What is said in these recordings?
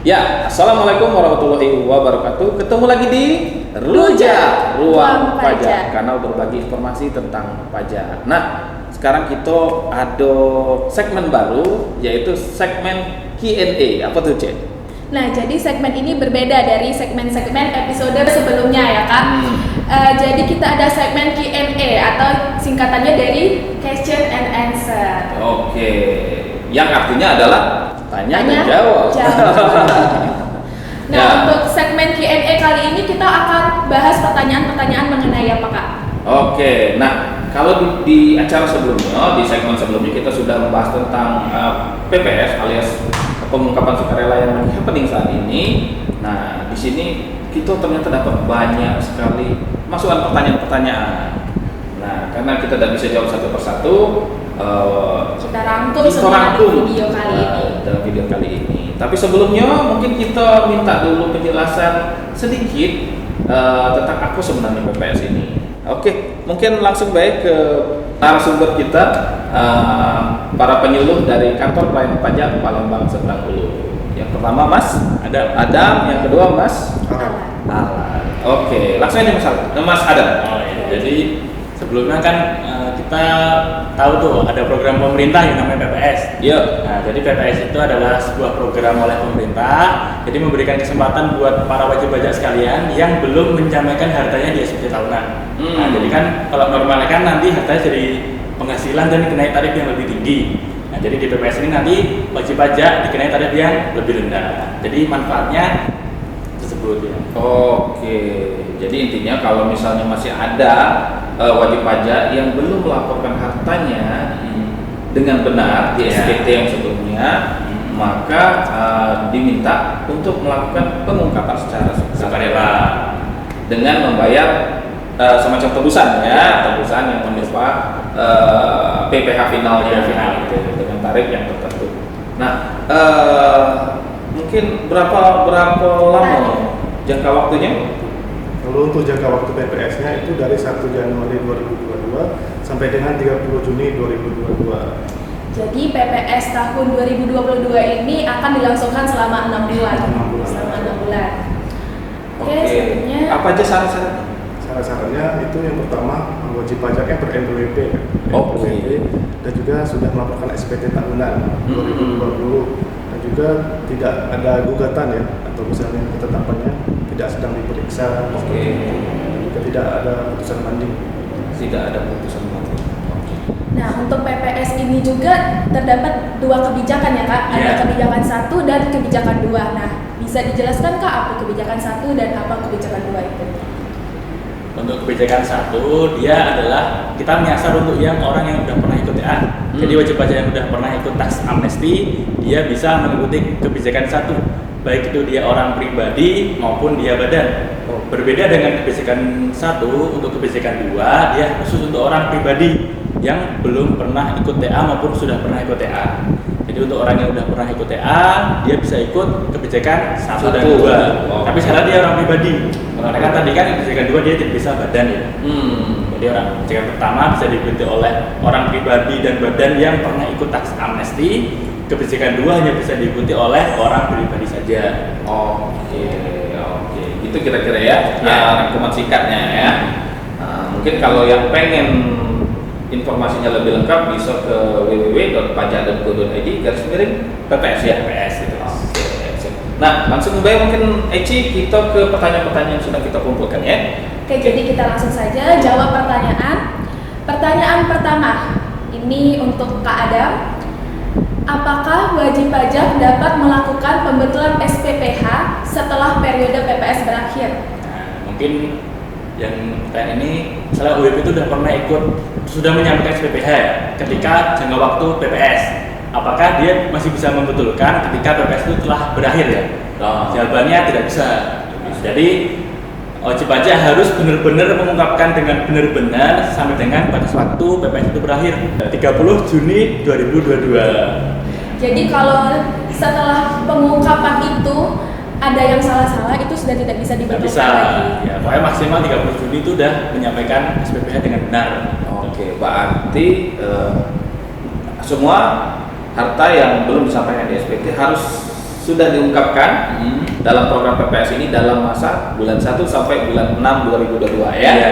Ya, assalamualaikum warahmatullahi wabarakatuh. Ketemu lagi di Ruja Ruang Pajak, kanal berbagi informasi tentang pajak. Nah, sekarang kita ada segmen baru, yaitu segmen Q&A. Apa tuh, Cek? Nah, jadi segmen ini berbeda dari segmen-segmen episode sebelumnya ya Kak. Jadi kita ada segmen Q&A atau singkatannya dari Question and Answer. Oke, yang artinya adalah tanya dan jawab. Nah, untuk segmen Q&A kali ini kita akan bahas pertanyaan-pertanyaan mengenai apa Kak? Oke, nah kalau di acara sebelumnya, di segmen sebelumnya kita sudah membahas tentang PPS alias pengungkapan sukarela yang lagi happening saat ini. Nah, di sini kita ternyata dapat banyak sekali masukan pertanyaan-pertanyaan. Nah, karena kita tidak bisa jawab satu persatu, kita rangkum semua di video kali ini. Dalam video kali ini. Tapi sebelumnya mungkin kita minta dulu penjelasan sedikit tentang apa sebenarnya PPS ini. Oke, mungkin langsung baik ke narasumber kita, para penyuluh dari Kantor Pelayanan Pajak Palembang Sentang Hulu. Yang pertama Mas Adam, yang kedua Mas Alan. Oke, langsung aja Mas Adam. Jadi sebelumnya kan kita tahu tuh ada program pemerintah yang namanya PPS. Iya. Nah, jadi PPS itu adalah sebuah program oleh pemerintah. Jadi memberikan kesempatan buat para wajib pajak sekalian yang belum menjamankan hartanya di SPT tahunan. Nah, jadi kan kalau normalnya kan nanti hartanya jadi penghasilan dan dikenai tarif yang lebih tinggi. Nah, jadi di PPS ini nanti wajib pajak dikenai tarif yang lebih rendah. Jadi manfaatnya tersebut ya. Oke. Jadi intinya kalau misalnya masih ada wajib pajak yang belum melaporkan hartanya dengan benar di SPT yang sebelumnya, maka diminta untuk melakukan pengungkapan secara sukarela dengan membayar semacam tebusan tebusan yang berupa PPh finalnya gitu, dengan tarif yang tertentu. Nah, mungkin berapa lama jangka waktunya? Kalau untuk jangka waktu PPS-nya itu dari 1 Januari 2022 sampai dengan 30 Juni 2022. Jadi PPS tahun 2022 ini akan dilangsungkan selama 6 bulan. Selama 6 bulan. Oke, selanjutnya apa aja syarat-syaratnya? Syarat-syaratnya itu yang pertama wajib pajaknya ber-NPWP dan juga sudah melaporkan SPT tahunan 2020 dan juga tidak ada gugatan ya, atau misalnya ketetapannya tidak sedang diperiksa. Juga tidak ada putusan banding. Tidak ada putusan banding. Nah, untuk PPS ini juga terdapat 2 kebijakan ya Kak. Ada kebijakan 1 dan kebijakan 2. Nah, bisa dijelaskan Kak apa kebijakan 1 dan apa kebijakan 2 itu? Untuk kebijakan 1, dia adalah kita menyasar untuk yang orang yang sudah pernah ikut TA. Jadi wajib pajak yang sudah pernah ikut tax amnesty, dia bisa mengikuti kebijakan 1, baik itu dia orang pribadi maupun dia badan. Berbeda dengan kebijakan 1, untuk kebijakan 2, dia khusus untuk orang pribadi yang belum pernah ikut TA maupun sudah pernah ikut TA. Jadi untuk orang yang sudah pernah ikut TA, dia bisa ikut kebijakan 1 dan 2. Tapi syarat dia orang pribadi. Karena kan tadi kan kebijakan 2 dia tidak bisa badan ya. Jadi orang kebijakan pertama bisa diikuti oleh orang pribadi dan badan yang pernah ikut tax amnesty. Kebijakan 2 hanya bisa diikuti oleh orang pribadi saja. Oke. Itu kira-kira ya rangkuman singkatnya ya. Mungkin kalau yang pengen informasinya lebih lengkap bisa ke www.pajak.go.id/PPS ya. PPS itu. Nah, langsung mungkin Eci kita ke pertanyaan-pertanyaan yang sudah kita kumpulkan ya. Oke, jadi kita langsung saja jawab pertanyaan. Pertanyaan pertama ini untuk Kak Adam. Apakah wajib pajak dapat melakukan pembetulan SPPH setelah periode PPS berakhir? Nah, mungkin yang pertanyaan ini, misalnya UIP itu sudah menyampaikan SPPH ya, ketika jangka waktu PPS. Apakah dia masih bisa membetulkan ketika PPS itu telah berakhir ya? Jawabannya tidak bisa. Jadi wajib pajak harus benar-benar mengungkapkan dengan benar-benar sampai dengan batas waktu PPS itu berakhir 30 Juni 2022. Jadi kalau setelah pengungkapan itu ada yang salah-salah, itu sudah tidak bisa dibetulkan lagi. Ya, pokoknya maksimal 30 Juni itu sudah menyampaikan SPPH dengan benar. Oke, berarti semua harta yang belum disampaikan di SPT harus sudah diungkapkan dalam program PPS ini dalam masa bulan 1 sampai bulan 6 2022 ya. Iya.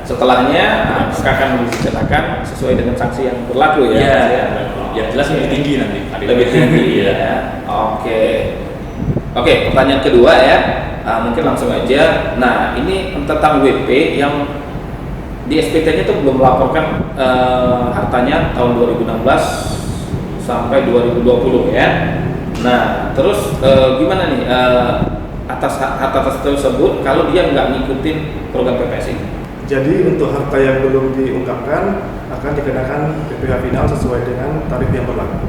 Setelahnya apakah akan diceritakan sesuai dengan sanksi yang berlaku ya? Iya. Yang jelas lebih tinggi nanti. Lebih tinggi ya. Oke. Oke, pertanyaan kedua ya. Mungkin langsung aja. Nah, ini tentang WP yang di SPT-nya itu belum melaporkan hartanya tahun 2016 sampai 2020 ya. Nah, terus gimana nih atas harta tersebut kalau dia nggak ngikutin program PPS ini? Jadi untuk harta yang belum diungkapkan akan dikenakan PPh final sesuai dengan tarif yang berlaku.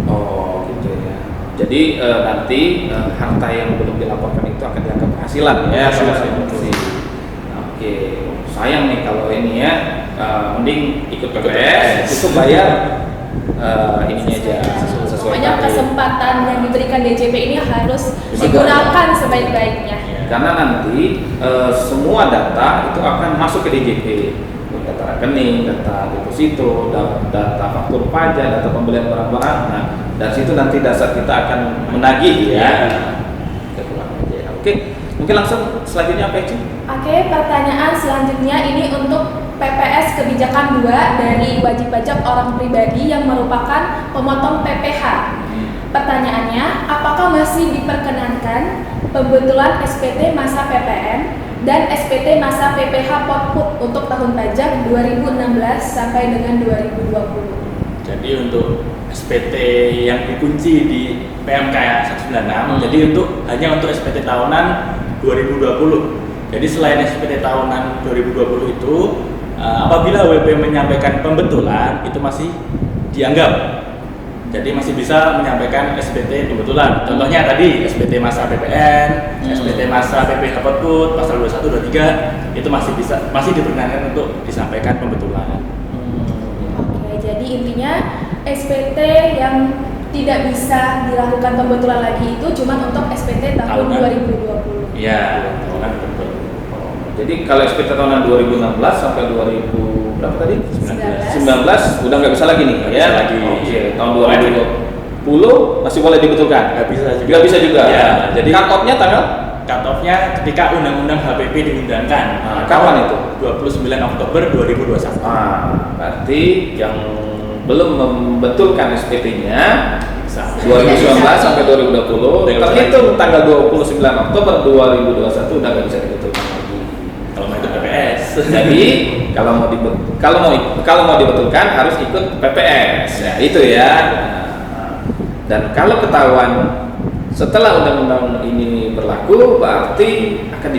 Oh, gitu ya. Jadi nanti harta yang belum dilaporkan itu akan dianggap penghasilan ya. Oke, sayang nih kalau ini ya, mending ikut PPS, itu bayar ininya aja sesuai Pokoknya tarif. kesempatan yang diberikan DJP ini harus digunakan sebaik-baiknya. Karena nanti semua data itu akan masuk ke DJP, data rekening, data deposito, data faktur pajak, data pembelian barang-barang. Nah, dari situ nanti dasar kita akan menagih ya. Oke, mungkin langsung selanjutnya apa itu? Oke, pertanyaan selanjutnya ini untuk PPS kebijakan 2 dari wajib pajak orang pribadi yang merupakan pemotong PPh. Pertanyaannya, apakah masih diperkenankan pembetulan SPT masa PPN dan SPT masa PPh Potput untuk tahun pajak 2016 sampai dengan 2020? Jadi untuk SPT yang dikunci di PMK 196, jadi hanya untuk SPT tahunan 2020. Jadi selain SPT tahunan 2020 itu, apabila WP menyampaikan pembetulan itu masih dianggap. Jadi masih bisa menyampaikan SPT pembetulan. Contohnya tadi SPT masa PPN, SPT masa PPh Potput, pasal 21 23 itu masih diperkenankan untuk disampaikan pembetulan. Oke, jadi intinya SPT yang tidak bisa dilakukan pembetulan lagi itu cuma untuk SPT tahun Tahunan. 2020. Iya, tahunan betul. Jadi kalau SPT tahunan 2016 sampai 2000 berapa tadi? 19 udah nggak bisa lagi nih Nggak ya. bisa lagi. Oke, tahun 2020 masih boleh dibetulkan. Nggak bisa juga. Nggak bisa juga. Ya, jadi cut off-nya tanggal cut-off-nya ketika Undang-Undang HPP diundangkan. Kapan itu? 29 Oktober 2021. Berarti yang belum membetulkan SPT-nya Bisa. 2019 sampai 2020 Nggak bisa terhitung tanggal 29 Oktober 2021 udah nggak bisa dibetulkan lagi. Kalau mau ikut PPS. Jadi kalau mau dibetulkan harus ikut PPS ya, itu ya. Dan kalau ketahuan setelah undang-undang ini berlaku berarti akan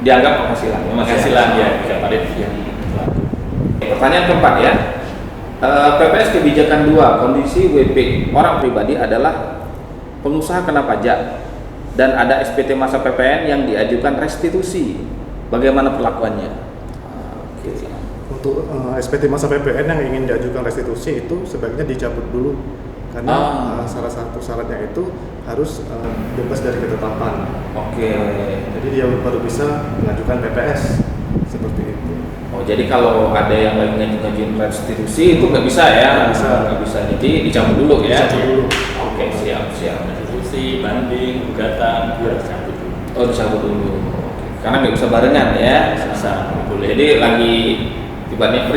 dianggap penghasilan. Penghasilan ya, tarif yang berlaku. Pertanyaan keempat ya. PPS kebijakan 2 kondisi WP orang pribadi adalah pengusaha kena pajak dan ada SPT masa PPN yang diajukan restitusi. Bagaimana perlakuannya? Untuk SPT masa PPN yang ingin diajukan restitusi itu sebaiknya dicabut dulu karena salah satu syaratnya itu harus bebas dari ketetapan. Oke. Jadi dia baru bisa mengajukan PPS seperti itu. Oh, jadi kalau ada yang lagi ngajuin restitusi itu nggak bisa ya? Nggak bisa. Jadi dicabut dulu ya? Dicabut dulu. Oke, siap. Restitusi, banding, gugatan, harus cabut dulu. Oh, dicabut dulu. Karena nggak bisa barengan ya? Bisa, boleh. Jadi lagi tiba-tiba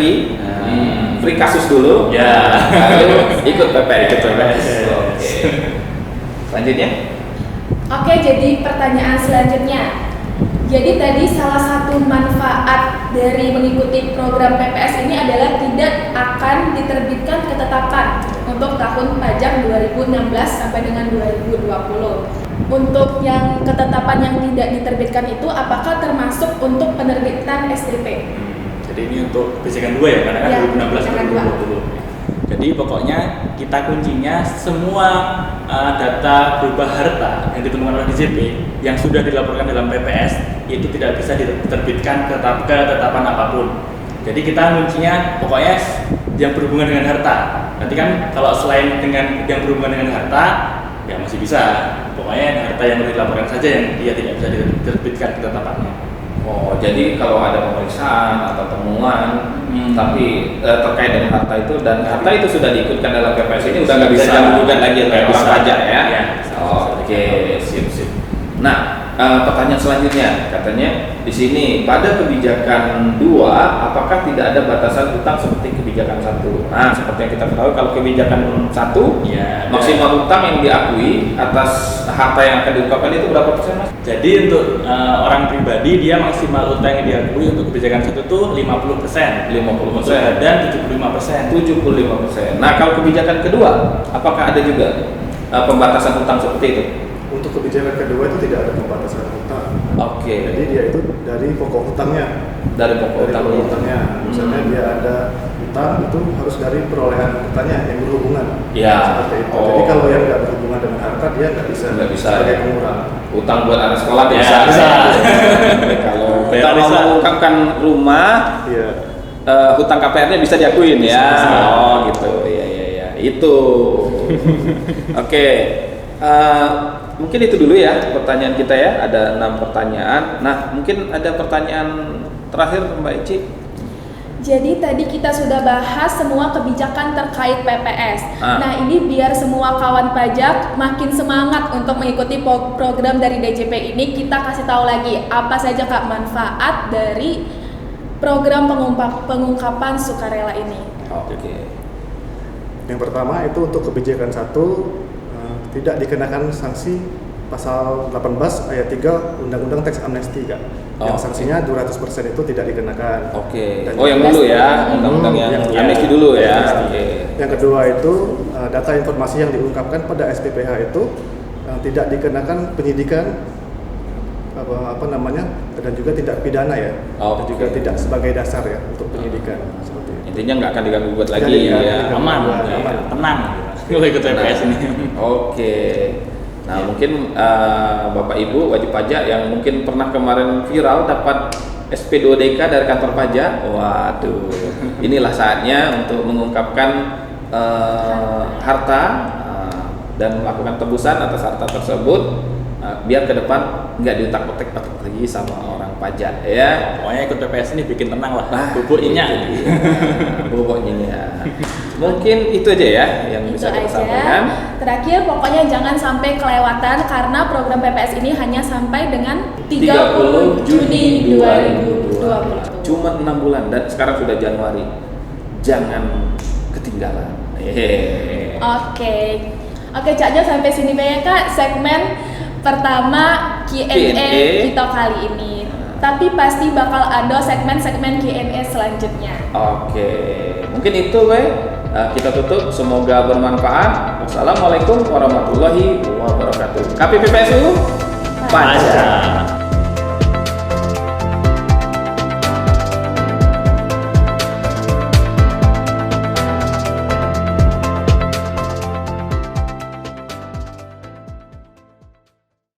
free kasus dulu. Ya. Lalu ikut PPS. Yes. Oke. Selanjutnya? Oke, jadi pertanyaan selanjutnya. Jadi tadi salah satu manfaat dari mengikuti program PPS ini adalah tidak akan diterbitkan ketetapan untuk tahun pajak 2016 sampai dengan 2020. Untuk yang ketetapan yang tidak diterbitkan itu apakah termasuk untuk penerbitan STP? Jadi ini untuk kebijakan 2 ya, karena kan Ya, 2016 kebijakan sampai 2020. Jadi pokoknya kita kuncinya semua data berupa harta yang ditemukan oleh DJP yang sudah dilaporkan dalam PPS itu tidak bisa diterbitkan ketetapan apapun. Jadi kita kuncinya pokoknya yang berhubungan dengan harta. Nanti kan kalau selain dengan yang berhubungan dengan harta ya masih bisa. Pokoknya harta yang dilaporkan saja yang dia tidak bisa diterbitkan ketetapannya. Oh, jadi kalau ada pemeriksaan atau temuan, tapi terkait dengan harta itu dan harta itu sudah diikutkan dalam PPS ini udah nggak bisa Bisa. dilakukan lagi oleh Nggak orang bisa. pajak ya? Iya. Oh, Oke, sip. Nah, pertanyaan selanjutnya katanya di sini pada kebijakan 2 apakah tidak ada batasan hutang seperti kebijakan 1? Nah, seperti yang kita ketahui kalau kebijakan 1 Ya, maksimal hutang yang diakui atas harta yang akan diungkapkan itu berapa persen, Mas? Jadi untuk orang pribadi dia maksimal utang yang diakui untuk kebijakan satu itu 50%, 50%. untuk badan 75%. 75%. Nah, kalau kebijakan kedua apakah ada juga pembatasan hutang seperti itu? Untuk kebijakan kedua itu tidak ada pembatasan hutang. Oke. Jadi dia itu dari pokok hutangnya. Dari pokok Dari pokok hutang. hutangnya. Misalnya dia ada hutang itu harus dari perolehan hartanya yang berhubungan. Ya. Seperti itu. Oh. Jadi kalau yang nggak berhubungan dengan harta dia nggak bisa sebagai ya. pengurang. Utang buat anak sekolah Ya, bisa. bisa. Kalau Bayar kita mau bisa. mengungkapkan rumah, Iya. hutang KPR-nya bisa diakuin ya. Bisa. Oh gitu. Iya. Itu. Oke. Mungkin itu dulu ya pertanyaan kita ya. Ada 6 pertanyaan. Nah, mungkin ada pertanyaan terakhir Mbak Ici. Jadi tadi kita sudah bahas semua kebijakan terkait PPS. Nah, ini biar semua kawan pajak makin semangat untuk mengikuti program dari DJP ini, kita kasih tahu lagi apa saja Kak manfaat dari program pengungkapan sukarela ini. Oke. Yang pertama itu untuk kebijakan 1 tidak dikenakan sanksi pasal 18 ayat 3 Undang-Undang Teks Amnesti, Kak. Yang sanksinya 200% itu tidak dikenakan. Oke. Dan Oh, yang dulu ya, undang-undang yang amnesti dulu ya. Oke. Yang kedua itu data informasi yang diungkapkan pada SPPH itu tidak dikenakan penyidikan apa namanya, dan juga tidak pidana ya. Dan Oke. juga tidak sebagai dasar ya untuk penyidikan seperti itu. Intinya nggak akan diganggu gugat Tidak lagi diganggu. ya. Aman, Aman. tenang. Kalau ikut TPS ini. Oke. Nah, mungkin Bapak Ibu wajib pajak yang mungkin pernah kemarin viral dapat SP2DK dari kantor pajak. Waduh. Inilah saatnya untuk mengungkapkan harta dan melakukan tebusan atas harta tersebut biar ke depan nggak diutak-utik lagi sama orang pajak ya. Pokoknya ikut TPS ini bikin tenang lah. Itu Bubuknya. dia. Boboknya. Mungkin itu aja ya yang Itu bisa kita aja. sampaikan. Terakhir, pokoknya jangan sampai kelewatan karena program PPS ini hanya sampai dengan 30 Juni 2020. Cuma 6 bulan dan sekarang sudah Januari. Jangan ketinggalan. Hehehe. Oke, Cak Jo, sampai sini ya Kak segmen pertama Q&A kita kali ini. Tapi pasti bakal ada segmen-segmen Q&A selanjutnya. Oke. Mungkin itu kita tutup, semoga bermanfaat. Wassalamualaikum warahmatullahi wabarakatuh. KPPPSU Pajak.